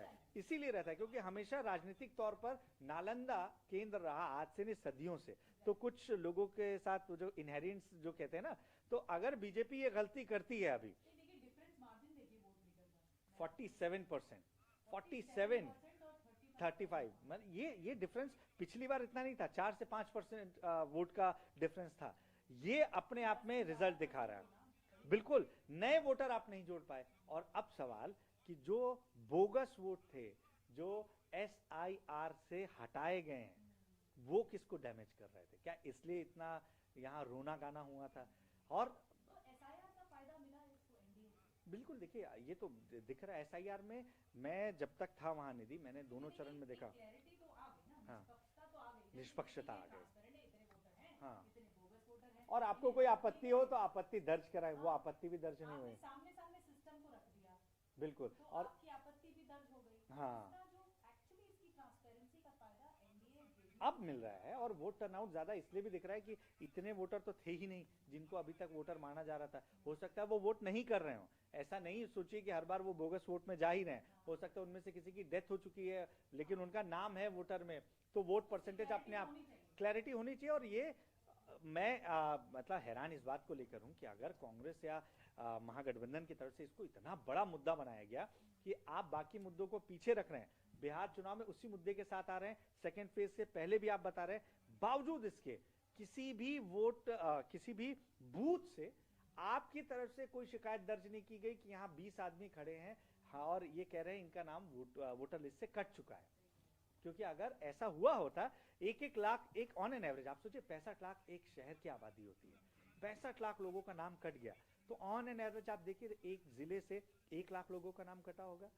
है क्योंकि हमेशा राजनीतिक तौर पर नालंदा केंद्र रहा, आज से नहीं सदियों से। तो कुछ लोगों के साथ जो इनहेरिटेंस जो कहते हैं ना, तो अगर बीजेपी ये गलती करती है अभी 47%, 47 35, मतलब ये डिफरेंस पिछली बार इतना नहीं था, 4 से 5% वोट का डिफरेंस था। ये अपने आप में रिजल्ट दिखा रहा है। बिल्कुल नए वोटर आप नहीं जोड़ पाए। और अब सवाल कि जो बोगस वोट थे, जो SIR से हटाए गए हैं, वो किसको डैमेज कर रहे थे? क्या इसलिए इतना यहाँ रोना गाना हुआ था? और बिल्कुल देखिए ये तो दिख रहा है SIR में। मैं जब तक था वहां निधि, मैंने दोनों चरण में देखा, हाँ निष्पक्षता आ गई, हाँ। और आपको कोई आपत्ति हो तो आपत्ति दर्ज कराए, वो आपत्ति भी दर्ज नहीं हुई, सामने सिस्टम को रख दिया, बिल्कुल। तो और आपकी आपत्ति भी दर्ज हो गई, हाँ इसकी ट्रांसपेरेंसी का फायदा एनडीए अब मिल रहा है। और वोट टर्नआउट ज्यादा इसलिए भी दिख रहा है कि इतने वोटर तो थे ही नहीं जिनको अभी तक वोटर माना जा रहा था। हो सकता है वो वोट नहीं कर रहे हो, ऐसा नहीं सोचिए कि हर बार वो बोगस वोट में जा ही रहे हैं। हो सकता है उनमें से किसी की डेथ हो चुकी है लेकिन उनका नाम है वोटर में, तो वोट परसेंटेज अपने आप क्लैरिटी होनी चाहिए। और ये मैं मतलब हैरान इस बात को लेकर हूं कि अगर कांग्रेस या महागठबंधन की तरफ से इसको इतना बड़ा मुद्दा बनाया गया कि आप बाकी मुद्दों को पीछे रख रहे हैं, बिहार चुनाव में उसी मुद्दे के साथ आ रहे हैं, सेकेंड फेज से पहले भी आप बता रहे हैं, बावजूद इसके किसी भी किसी भी बूथ से आपकी तरफ से कोई शिकायत दर्ज नहीं की गई कि यहाँ 20 आदमी खड़े हैं और ये कह रहे हैं इनका नाम वोटर लिस्ट से कट चुका है। क्योंकि अगर ऐसा हुआ होता, एक लाख, एक ऑन एन एवरेज आप सोचिए 65 लाख एक शहर की आबादी होती है, 65 लाख लोगों का नाम कट गया, तो ऑन एन एवरेज आप देखिए एक जिले से 1 लाख लोगों का नाम कटा होगा।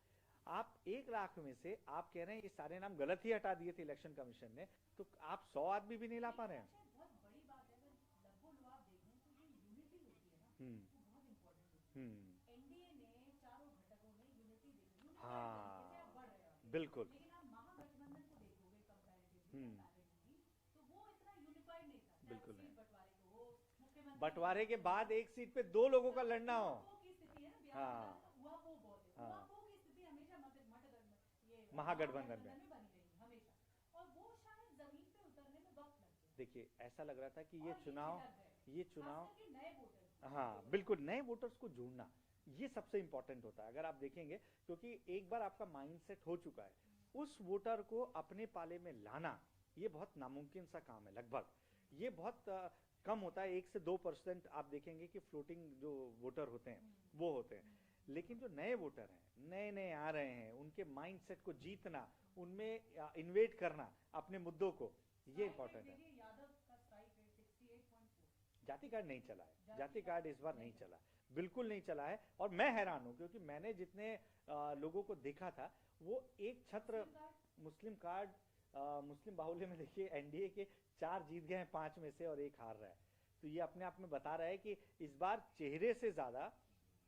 आप 1 लाख में से आप कह रहे हैं ये सारे नाम गलत ही हटा दिए थे इलेक्शन कमीशन ने, तो आप 100 आदमी भी नहीं ला पा रहे हैं। बहुत बड़ी बात है, अगर लगभग आप देखें तो ये यूनिटी होती है ना, वो बहुत इंपॉर्टेंट होती है। एनडीए ने चारों घटकों में यूनिटी देखी, हाँ आप बढ़ रहे हो बिल्कुल, लेकिन आप महागठबंधन को देखोगे कंपैरेटिवली तो वो इतना यूनिफाइड नहीं था। बिल्कुल सीट बंटवारे को हो, मुख्यमंत्री बंटवारे के बाद एक सीट पे 2 लोगों का लड़ना हो, की स्थिति है ना बिहार हाँ में, हुआ वो बहुत है, हाँ। हुआ वो की स्थिति हमेशा ये महागठबंधन में बनी रही हमेशा, और वो शायद जमीन पे उतरने में वक्त लग गया। देखिए ऐसा लग रहा था कि ये और चुनाव खास करके नए वोटर, हाँ बिल्कुल, नए वोटर्स को जोड़ना ये सबसे इंपॉर्टेंट होता है। अगर आप देखेंगे, क्योंकि एक बार आपका माइंडसेट हो चुका है, उस वोटर को अपने पाले में लाना ये बहुत नामुमकिन सा काम है। लगभग ये बहुत कम होता है, 1 से 2% आप देखेंगे कि फ्लोटिंग जो वोटर होते हैं वो होते हैं। लेकिन जो नए वोटर हैं, नए नए आ रहे हैं, उनके माइंडसेट को जीतना, उनमें इन्वेट करना अपने मुद्दों को, ये इंपॉर्टेंट है। यादव का स्ट्राइक रेट 68.4, जाति कार्ड नहीं चला है, जाति कार्ड इस बार नहीं चला, बिल्कुल नहीं चला है। और मैं हैरान हूं क्योंकि मैंने जितने लोगों को देखा था, वो एक छत्र मुस्लिम कार्ड, मुस्लिम बाहुल्य में देखिए एनडीए के 4 जीत गए हैं 5 में से और 1 हार रहा है। तो ये अपने आप में बता रहा है कि इस बार चेहरे से ज्यादा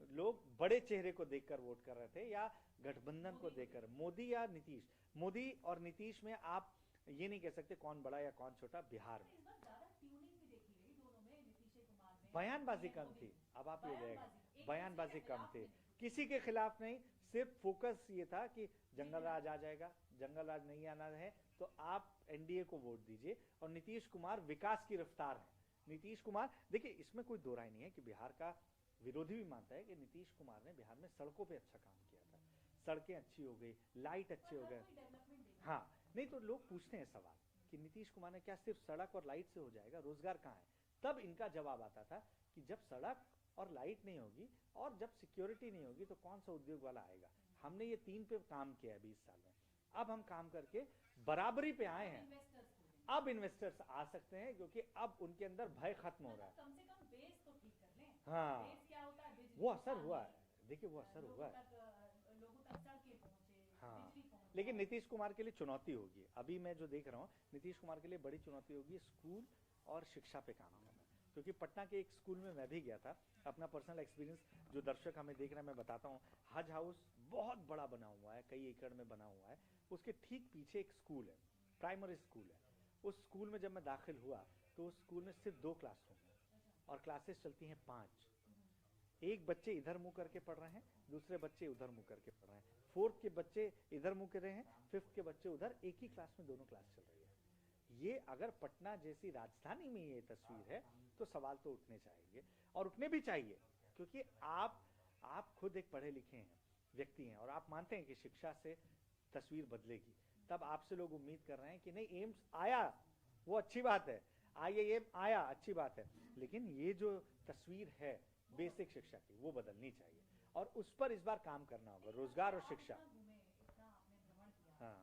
लोग बड़े चेहरे को देखकर वोट कर रहे थे या गठबंधन को देखकर, मोदी या नीतीश। मोदी और नीतीश में आप ये नहीं कह सकते कौन बड़ा या कौन छोटा। बिहार में इस बार ज्यादा ट्यूनिंग भी देखी गई दोनों में, नीतीश कुमार में बयानबाजी कम थी। अब आप ये देखें, बयानबाजी कम थी, किसी के खिलाफ नहीं, सिर्फ फोकस ये था कि जंगल राज आ जाएगा, जंगल राज नहीं आना है तो आप एनडीए को वोट दीजिए। और नीतीश कुमार विकास की रफ्तार है। नीतीश कुमार, देखिए इसमें कोई दो राय नहीं है कि बिहार का विरोधी भी मानता है कि नीतीश कुमार ने बिहार में सड़कों पे अच्छा काम किया था, सड़कें अच्छी हो गई, लाइट अच्छे हो गए। हाँ, नहीं तो लोग पूछते हैं सवाल कि नीतीश कुमार ने क्या सिर्फ सड़क और लाइट से हो जाएगा, रोजगार कहाँ है? तब इनका जवाब आता था कि जब सड़क और लाइट नहीं होगी और जब सिक्योरिटी नहीं होगी तो कौन सा उद्योग वाला आएगा। हमने ये 3 पे काम किया है 20 साल में, अब हम काम करके बराबरी पे आए हैं। अब इन्वेस्टर्स आ सकते हैं क्योंकि अब उनके अंदर भय खत्म हो रहा है। कम से कम बेस तो ठीक कर लें। हाँ, बेस क्या होता है? वो असर हुआ है, देखिए वो असर हुआ है। लोगों तक सड़कें पहुंचे, हाँ, बिजली पहुंचे। लेकिन नीतीश कुमार के लिए चुनौती होगी। अभी मैं जो देख रहा हूँ, नीतीश कुमार के लिए बड़ी चुनौती होगी स्कूल और शिक्षा पे काम करना। क्योंकि पटना के एक स्कूल में मैं भी गया था, अपना पर्सनल एक्सपीरियंस जो दर्शक हमें देख रहे हैं मैं बताता हूँ। हज हाउस बहुत बड़ा बना हुआ है, कई एकड़ में बना हुआ है, उसके ठीक पीछे एक स्कूल है, प्राइमरी स्कूल है। उस स्कूल में जब मैं दाखिल हुआ तो उस स्कूल में सिर्फ 2 क्लासरूम है और क्लासेस चलती हैं 5। एक बच्चे इधर मुंह करके पढ़ रहे हैं, दूसरे बच्चे उधर मुंह करके पढ़ रहे हैं, 4th के बच्चे इधर मुंह कर रहे हैं, 5th के बच्चे उधर, एक ही क्लास में दोनों क्लास चल रही है। ये अगर पटना जैसी राजधानी में ये तस्वीर है तो सवाल तो उठने चाहिए और उठने भी चाहिए। क्योंकि आप खुद एक पढ़े लिखे हैं व्यक्ति हैं और आप मानते हैं कि शिक्षा से तस्वीर बदलेगी, तब आपसे लोग उम्मीद कर रहे हैं कि नहीं एम्स आया वो अच्छी बात है, IIM आया अच्छी बात है, लेकिन ये जो तस्वीर है बेसिक शिक्षा की वो बदलनी चाहिए और उस पर इस बार काम करना होगा, रोजगार और शिक्षा। हाँ,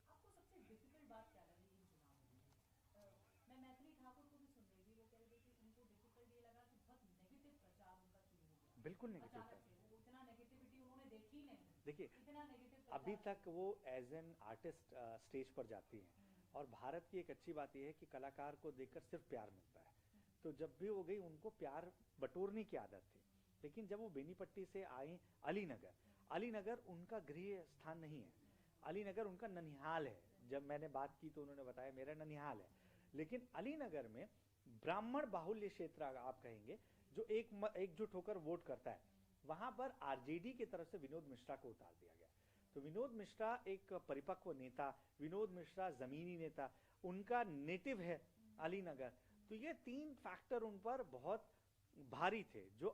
आपको सबसे डिफिकल्ट बात क्या लगी इन चुनावों में? मैं मैथिली ठाकुर को भी सुन रही थी, वो कह रहे थे कि उनको डिफिकल्ट ये लगा कि बहुत नेगेटिव प्रचार उनका शुरू हो गया। बिल्कुल नेगेटिव था। इतना नेगेटिविटी उन्होंने देखी नहीं। देखिए इतना नेगेटिव अभी तक वो एज एन आर्टिस्ट स्टेज पर जाती हैं और भारत की एक अच्छी बात यह है कि कलाकार को देखकर सिर्फ प्यार मिलता है। तो जब भी वो गई उनको प्यार बटोरने की आदत थी, लेकिन जब वो बेनीपट्टी से आई अलीनगर उनका गृह स्थान नहीं है, अलीनगर उनका ननिहाल है। जब मैंने बात की तो उन्होंने बताया मेरा ननिहाल है, लेकिन अलीनगर में ब्राह्मण बाहुल्य क्षेत्र आप कहेंगे जो एकजुट होकर वोट करता है, वहां पर आरजेडी की तरफ से विनोद मिश्रा को उतार दिया गया। तो विनोद मिश्रा एक परिपक्व नेता, विनोद मिश्रा जमीनी नेता, उनका नेटिव है अलीनगर, तो ये 3 फैक्टर उन पर बहुत भारी थे जो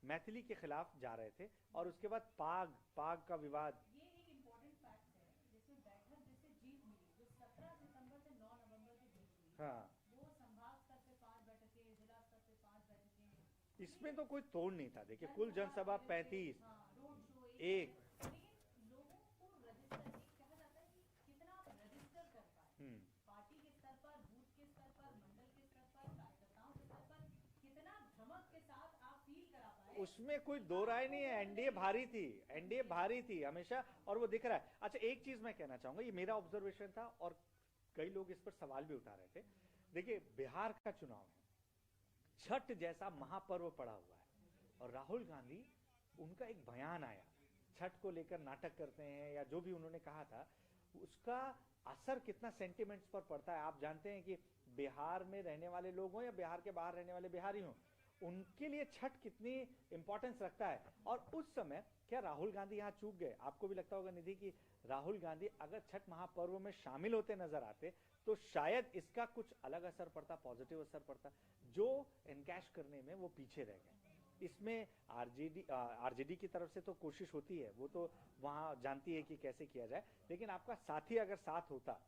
मैथिली के खिलाफ जा रहे थे। और उसके बाद पाग का विवाद। ये एक इम्पोर्टेंट फैक्ट है जिसमें बैठक जिससे जीत मिली जो 17 सितंबर से 9 नवंबर के बीच हुई, हाँ, वो संभाग स्तर से 5 बैठकें, जिला स्तर से 5 बैठकें, इसमें तो कोई तोड़ नहीं था। देखिए कुल जनसभा 35, रोड शो एक। लेकिन लोगों को रजिस्टर, एक कहा जाता है कि कितना आप रजिस्टर कर पाए, पार्टी के स्तर पर, बूथ के स्तर पर, मंडल के स्तर पर, कार्यकर्ताओं के स्तर पर, कितना धमक के साथ आप फील करा पाए, उसमें कोई दो राय नहीं है। एनडीए भारी थी, एनडीए भारी थी हमेशा, और वो दिख रहा है। अच्छा, एक चीज मैं कहना चाहूंगा, ये मेरा ऑब्जर्वेशन था और कई लोग इस पर सवाल भी उठा रहे थे। देखिए बिहार का चुनाव है, छठ जैसा महापर्व पड़ा हुआ है, और राहुल गांधी, उनका एक बयान आया, छठ को लेकर नाटक करते हैं या जो भी उन्होंने कहा था, उसका असर कितना सेंटिमेंट्स पर पड़ता है। आप जानते हैं कि बिहार में रहने वाले लोग हों या बिहार के बाहर रहने वाले बिहारी हों, उनके लिए छठ कितनी इंपॉर्टेंस रखता है। और उस समय क्या राहुल गांधी यहाँ चूक गए? आपको भी लगता होगा निधि कि राहुल गांधी अगर छठ महापर्व में शामिल होते नजर आते तो शायद इसका कुछ अलग असर पड़ता, पॉजिटिव असर पड़ता। जो एनकैश करने में वो पीछे रह गए। इसमें आरजेडी की तरफ से तो कोशिश होती है, वो तो वहां जानती है कि कैसे किया जाए, लेकिन आपका साथी अगर साथ होता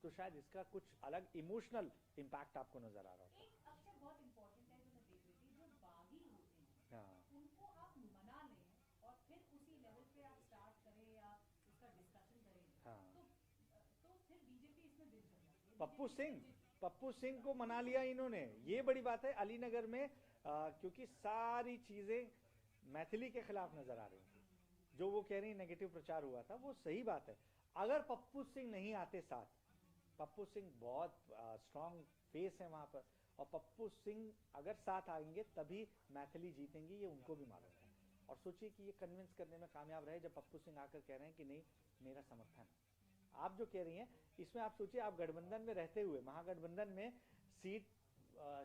तो शायद इसका कुछ अलग इमोशनल इम्पैक्ट आपको नजर आ रहा होता। एक अक्षर बहुत इंपॉर्टेंट है जो मैं देख रही थी, जो बागी होते हैं हाँ, उनको आप मना लें और फिर उसी लेवल पे आप स्टार्ट करें या उसका डिस्कशन करें, हाँ। तो फिर बीजेपी इसमें बिल चल जाती है। पप्पू सिंह को मना लिया इन्होंने, ये बड़ी बात है। अलीनगर में क्योंकि सारी चीजें मैथिली के खिलाफ नजर आ रही थी, जो वो कह रही नेगेटिव प्रचार हुआ था, वो सही बात है। अगर पप्पू सिंह नहीं आते साथ, पप्पू सिंह बहुत स्ट्रांग फेस है वहां पर, और पप्पू सिंह अगर साथ आएंगे तभी मैथिली जीतेंगी, ये उनको भी मालूम है। और सोचिए कि ये कन्विंस करने में कामयाब रहे जब पप्पू सिंह आकर कह रहे हैं कि नहीं, मेरा समर्थन है। आप जो कह रही हैं इसमें आप सोचिए, आप गठबंधन में रहते हुए, महागठबंधन में सीट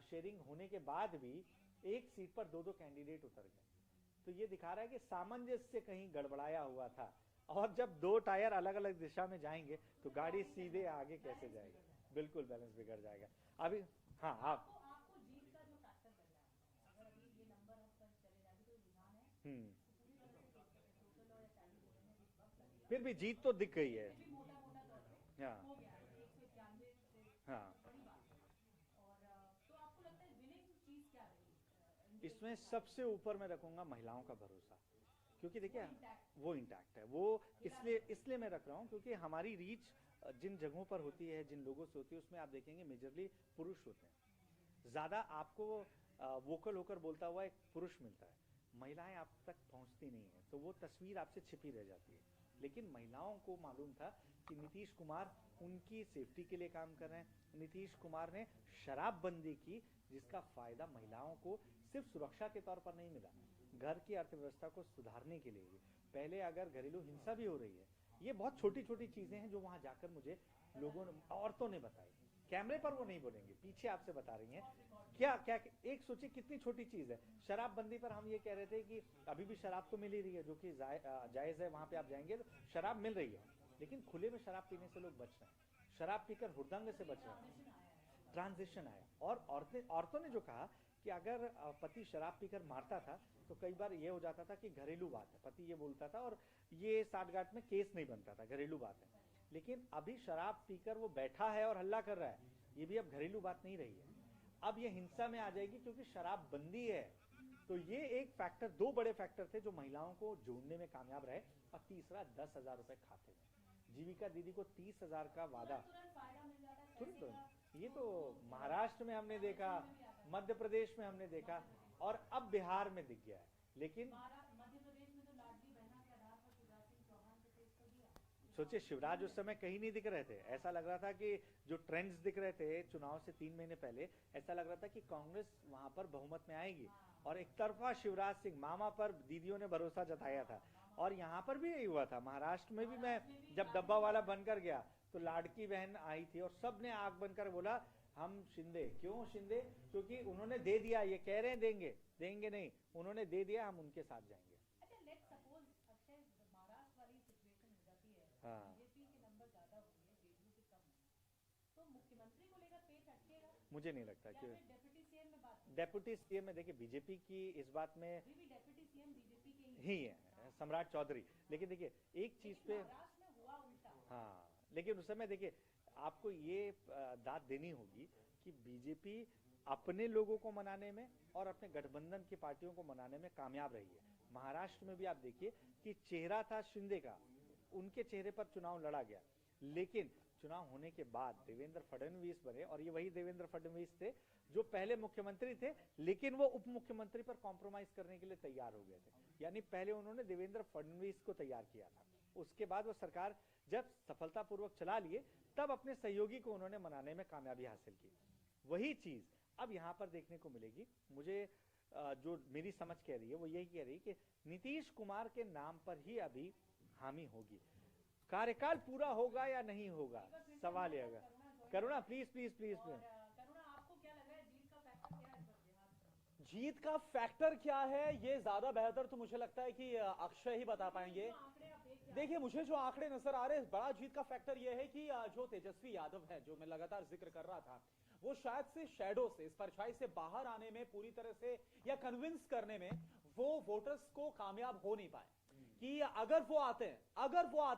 शेयरिंग होने के बाद भी एक सीट पर 2-2 कैंडिडेट उतर गए, तो ये दिखा रहा है कि सामंजस्य कहीं गड़बड़ाया हुआ था। और जब 2 टायर अलग अलग दिशा में जाएंगे तो गाड़ी सीधे आगे कैसे जाएगी? बिल्कुल बैलेंस बिगड़ जाएगा। अभी हाँ, आपको जीत का जो फैक्टर लग रहा है, अगर अभी ये नंबर अब तक चले जाए तो रुझान है पूरी तरह से टोटल और टैली होने में कुछ वक्त लगेगा, फिर भी जीत तो दिख गई है। फिर भी मोटा तौर पे हाँ, हो गया है 191 से, हाँ। बड़ी बात है। और तो आपको लगता है विनिंग चीज क्या रहेगी इसमें सबसे ऊपर मैं रखूंगा महिलाओं का भरोसा, क्योंकि देखिए वो इंटैक्ट है। वो इसलिए मैं रख रहा हूँ क्योंकि हमारी रीच जिन जगहों पर होती है, जिन लोगों से होती है, उसमें आप देखेंगे मेजरली पुरुष होते हैं। ज्यादा आपको वोकल होकर बोलता हुआ एक पुरुष मिलता है, महिलाएं आप तक पहुंचती नहीं है, तो वो तस्वीर आपसे छिपी रह जाती है। लेकिन महिलाओं को मालूम था कि नीतीश कुमार उनकी सेफ्टी के लिए काम कर रहे हैं। नीतीश कुमार ने शराबबंदी की, जिसका फायदा महिलाओं को सिर्फ सुरक्षा के तौर पर नहीं मिला, घर की अर्थव्यवस्था को सुधारने के लिए भी। पहले अगर घरेलू हिंसा भी हो रही है, ये बहुत छोटी छोटी चीजें हैं जो वहां जाकर मुझे लोगों ने, औरतों ने बताई। कैमरे पर वो नहीं बोलेंगे, पीछे आपसे बता रही हैं क्या क्या। एक सोचिए कितनी छोटी चीज है। शराबबंदी पर हम ये कह रहे थे कि अभी भी शराब तो मिल ही रही है, जो कि जायज है। वहां पे आप जाएंगे तो शराब मिल रही है, लेकिन खुले में शराब पीने से लोग बच रहे हैं, शराब पीकर हुड़दंग से बच रहे हैं। ट्रांजिशन आया। और औरतों ने जो कहा कि अगर पति शराब पीकर मारता था तो कई बार ये हो जाता था कि घरेलू बात है, पति ये बोलता था और ये साठगांठ में केस नहीं बनता था, घरेलू बात है। लेकिन अभी शराब पीकर वो बैठा है और हल्ला कर रहा है, ये भी अब घरेलू बात नहीं रही है, अब ये हिंसा में आ जाएगी क्योंकि शराब बंदी है। तो ये एक फैक्टर, 2 बड़े फैक्टर थे जो महिलाओं को जोड़ने में कामयाब रहे। और तीसरा 10,000 रुपए खाते में, जीविका दीदी को 30,000 का वादा तुरंत। ये तो महाराष्ट्र में हमने देखा, मध्य प्रदेश में हमने देखा, और अब बिहार में दिख गया है। लेकिन मध्य प्रदेश में तो लाडली बहना के आधार पर शिवराज सिंह चौहान को पेश कर दिया। सोचिए, शिवराज उस समय कहीं नहीं दिख रहे थे। ऐसा लग रहा था कि जो ट्रेंड्स दिख रहे थे चुनाव से 3 महीने पहले, ऐसा लग रहा था कि कांग्रेस वहां पर बहुमत में आएगी, और एक तरफा शिवराज सिंह, मामा पर दीदियों ने भरोसा जताया था। और यहाँ पर भी यही हुआ था। महाराष्ट्र में भी मैं जब डब्बा वाला बनकर गया तो लाड़की बहन आई थी और सबने आंख बनकर बोला हम शिंदे। क्यों शिंदे? क्योंकि उन्होंने दे दिया, ये कह रहे हैं देंगे नहीं, उन्होंने दे दिया, हम उनके साथ जाएंगे। अच्छा, लेट्स सपोज अक्षय महाराष्ट्र वाली सिचुएशन हो जाती है, हाँ। बीजेपी के नंबर ज्यादा होंगे, जेडीयू के कम होंगे, तो मुख्यमंत्री को लेकर पेच अटकेगा? मुझे नहीं लगता कि डेप्यूटी सीएम में बात डेप्यूटी सीएम में देखिए बीजेपी की इस बात में अभी भी डेप्यूटी सीएम बीजेपी के ही है, सम्राट चौधरी। लेकिन देखिए एक चीज पे, महाराष्ट्र में हुआ उल्टा। हाँ, लेकिन उस समय देखिए आपको ये दाद देनी होगी कि बीजेपी अपने लोगों को मनाने में और अपने गठबंधन की पार्टियों को मनाने में कामयाब रही है। महाराष्ट्र में भी आप देखिए कि चेहरा था शिंदे का, उनके चेहरे पर चुनाव लड़ा गया, लेकिन चुनाव होने के बाद देवेंद्र फडणवीस बने, और ये वही देवेंद्र फडणवीस थे जो पहले मुख्यमंत्री थे, लेकिन वो उप मुख्यमंत्री पर कॉम्प्रोमाइज करने के लिए तैयार हो गए थे। यानी पहले उन्होंने देवेंद्र फडणवीस को तैयार किया था, उसके बाद वो सरकार जब सफलतापूर्वक चला लिए तब अपने सहयोगी को उन्होंने मनाने में कामयाबी हासिल की। वही चीज अब यहाँ पर देखने को मिलेगी। मुझे जो मेरी समझ कह रही है वो यही कह रही है कि नीतीश कुमार के नाम पर ही अभी हामी होगी। कार्यकाल पूरा होगा या नहीं होगा, सवाल है। करुणा प्लीज प्लीज प्लीज प्लीज। करुणा, आपको क्या लग रहा है जीत का फैक्टर क्या है इस बार बिहार में? जीत का फैक्टर क्या है ये ज्यादा बेहतर तो मुझे लगता है कि अक्षय ही बता पाएंगे। देखिए मुझे जो आंकड़े नजर आ रहे हैं, बड़ा जीत का फैक्टर ये है कि जो तेजस्वी यादव है, जो मैं लगातार जिक्र कर रहा था, वो शायद से शैडो से, इस परछाई से बाहर आने में पूरी तरह से या कन्विंस करने में वो वोटर्स को कामयाब हो नहीं पाए कि अगर वो आते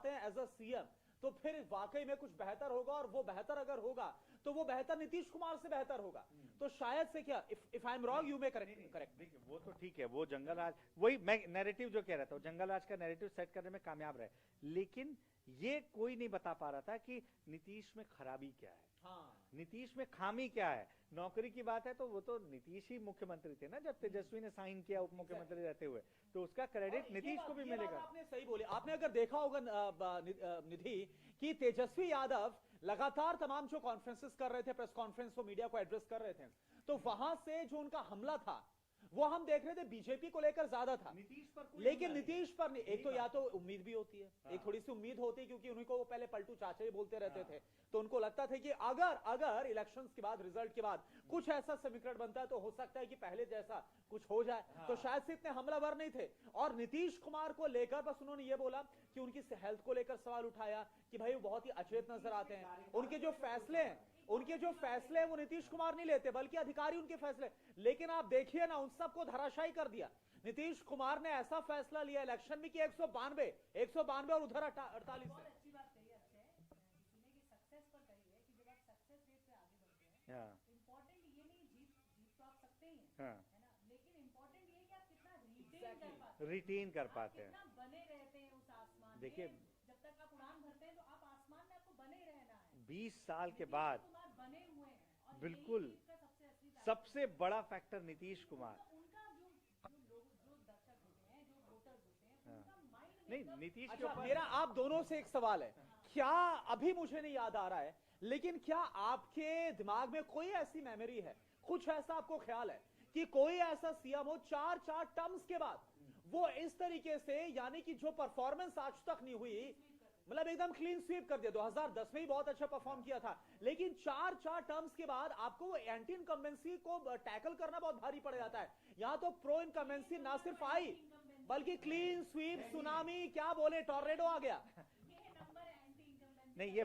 हैं एज अ सीएम तो फिर वाकई में कुछ बेहतर होगा, और वो बेहतर अगर होगा तो वो बेहतर नीतीश कुमार से बेहतर होगा। तो शायद से क्या, if I am wrong you may correct. देखिए वो तो ठीक है, वो जंगल राज, वही मैं नैरेटिव जो कह रहा था, जंगल राज का नैरेटिव सेट करने में कामयाब रहे, लेकिन ये कोई नहीं बता पा रहा था कि नीतीश में खराबी क्या है, नीतीश में खामी क्या है। नौकरी की बात है तो वो तो नीतीश ही मुख्यमंत्री थे ना जब तेजस्वी ने साइन किया उप मुख्यमंत्री रहते हुए, तो उसका क्रेडिट नीतीश को भी मिलेगा। आपने सही बोले। आपने अगर देखा होगा निधि कि तेजस्वी यादव लगातार तमाम जो कॉन्फ्रेंसेस कर रहे थे, प्रेस कॉन्फ्रेंस, वो मीडिया को एड्रेस कर रहे थे, तो वहां से जो उनका हमला था वो हम देख रहे थे बीजेपी को लेकर ज्यादा था, नीतीश पर लेकिन नीतीश पर नहीं। एक तो या तो उम्मीद भी होती है, एक थोड़ी सी उम्मीद होती है, क्योंकि उनको वो पहले पलटू चाचा ही बोलते रहते थे, तो उनको लगता था कि अगर इलेक्शंस के बाद, रिजल्ट के बाद कुछ ऐसा समीकरण बनता है तो हो सकता है कि पहले जैसा कुछ हो जाए। तो शायद से इतने हमलावर नहीं थे। और नीतीश कुमार को लेकर बस उन्होंने ये बोला कि उनकी हेल्थ को लेकर सवाल उठाया कि भाई वो बहुत ही अचेत नजर आते हैं, उनके जो फैसले हैं वो नीतीश कुमार नहीं लेते बल्कि अधिकारी उनके फैसले। लेकिन आप देखिए ना, उन सबको धराशायी कर दिया। नीतीश कुमार ने ऐसा फैसला लिया इलेक्शन में कि 192 और उधर 48। बहुत अच्छी बात कही है अक्षय, जिसने कि सक्सेस पर कही है कि जब आप सक्सेस रेट पे आगे बढ़ते हैं, इम्पोर्टेंट ये नहीं जीत तो आप सकते ही हैं, है ना, लेकिन इम्पोर्टेंट ये कि आप कितना रिटेन कर पाते हैं, कितना बने रहते हैं उस आसमान देखिए में। जब तक आप उड़ान भरते हैं तो आप आसमान में आपको बने रहना है। 20 साल के बाद बने हुए हैं, और बिल्कुल यही जीत का सबसे असली सबसे बड़ा फैक्टर नीतीश कुमार। उनका जो दर्शक होते हैं, जो वोटर्स होते हैं, उनका माइंड नहीं, नीतीश के अच्छा, ऊपर मेरा आप दोनों से एक सवाल है। क्या अभी मुझे नहीं याद आ रहा है, लेकिन क्या आपके दिमाग में कोई ऐसी मेमोरी है, कुछ ऐसा आपको ख्याल है कि कोई ऐसा सीएम हो 4 टर्म्स के बाद वो इस तरीके से, यानी कि जो परफॉर्मेंस आज तक नहीं हुई, मतलब एकदम क्लीन स्वीप कर दिया। 2010 में ही बहुत अच्छा परफॉर्म किया था, लेकिन 4 टर्म्स के बाद आपको वो एंटी इनकम्बेंसी को टैकल करना बहुत भारी पड़ जाता है। यहाँ तो प्रो इनकम्बेंसी ना सिर्फ आई, बल्कि क्लीन स्वीप, सुनामी, क्या बोले, टॉर्नेडो आ गया। नहीं, ये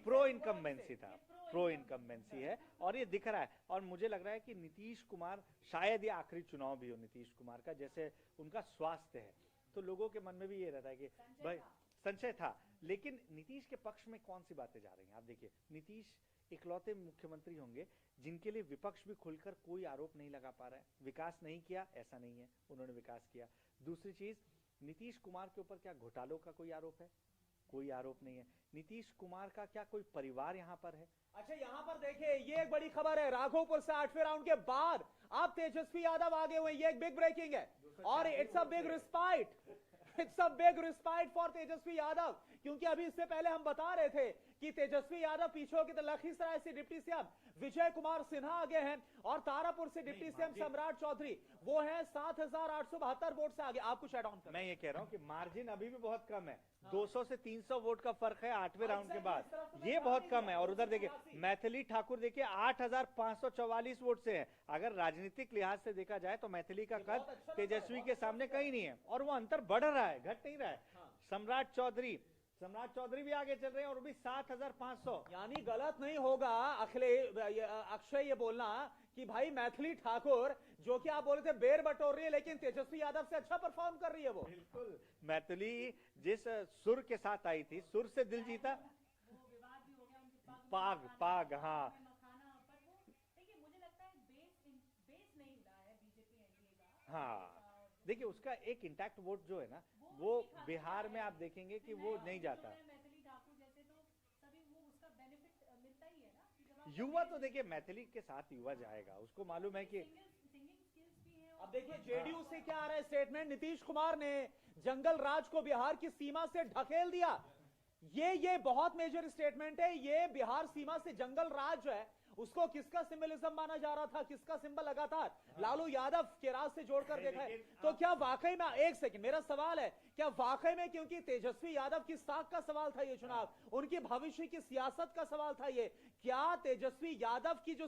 प्रो इनकम्बेंसी था, प्रो इनकम्बेंसी है, और ये दिख रहा है। और मुझे लग रहा है कि नीतीश कुमार, शायद ये आखिरी चुनाव भी हो नीतीश कुमार का, जैसे उनका स्वास्थ्य है, तो लोगों के मन में भी ये रहता है कि भाई संशय था। लेकिन नीतीश के पक्ष में कौन सी बातें जा रही हैं, आप देखिए, नीतीश इकलौते मुख्यमंत्री होंगे जिनके लिए विपक्ष भी खुलकर कोई आरोप नहीं लगा पा रहा है। विकास नहीं किया ऐसा नहीं है, उन्होंने विकास किया। दूसरी चीज, नीतीश कुमार के ऊपर क्या घोटालों का कोई आरोप है? कोई आरोप नहीं है। नीतीश कुमार का क्या कोई परिवार यहाँ पर है? अच्छा, यहाँ पर देखिए, ये एक बड़ी खबर है, राघोपुर से 8वें राउंड के बाद अब तेजस्वी यादव आगे हुए, ये एक बिग ब्रेकिंग है, और it's a big respite for Tejashwi Yadav, क्योंकि अभी इससे पहले हम बता रहे थे कि तेजस्वी यादव पीछे होकर लखीसराय से डिप्टी सीएम विजय कुमार सिन्हा आगे हैं, और तारापुर से डिप्टी सीएम सम्राट चौधरी वो है 7,872 वोट से आगे। आप कुछ ऐड ऑन करें। मैं ये कह रहा हूँ कि मार्जिन अभी भी बहुत कम है, 200 से 300 वोट का फर्क है 8वें राउंड के बाद, ये बहुत कम है। और उधर देखिए मैथिली ठाकुर देखिए 8,544 वोट से है। अगर राजनीतिक लिहाज से देखा जाए तो मैथिली का कद तेजस्वी के सामने कहीं नहीं है, और वो अंतर बढ़ रहा है, घट नहीं रहा है। सम्राट चौधरी सम्राट चौधरी भी आगे चल रहे हैं और वो भी 7,500। यानी गलत नहीं होगा अक्षय ये बोलना कि भाई मैथिली ठाकुर जो कि आप बोले थे बेर बटोर रही है, लेकिन तेजस्वी यादव से अच्छा परफॉर्म कर रही है वो। बिल्कुल, मैथिली जिस सुर के साथ आई थी, सुर से दिल जीता। वो विवाद भी हो गया उनके पाग, हाँ। मखाना, पर वो देखिए मुझे लगता है बेस नहीं रहा है बीजेपी एनडीए का। हाँ, देखिए उसका एक इंटैक्ट वोट जो है ना, वो बिहार में आप देखेंगे कि वो नहीं जाता। मैथिली ठाकुर जैसे तो सभी वो उसका बेनिफिट मिलता ही है ना कि जब आप युवा तो देखिए मैथिली के साथ युवा जाएगा, उसको मालूम है कि सिंगिंग स्किल्स भी है। अब देखिए जेडीयू से क्या आ रहा है स्टेटमेंट, नीतीश कुमार ने जंगल राज को बिहार की सीमा से ढकेल दिया। ये बहुत मेजर स्टेटमेंट है। ये बिहार सीमा से जंगल राज जो है उसको किसका सिंबलिज्म माना जा रहा था, किसका सिंबल लगातार लालू यादव के राज से जोड़कर देखा है। तो क्या वाकई में, एक सेकंड, मेरा सवाल है, क्या वाकई में, क्योंकि तेजस्वी यादव की साख का सवाल था ये चुनाव, उनकी भविष्य की सियासत का सवाल था ये, क्या तेजस्वी यादव की जो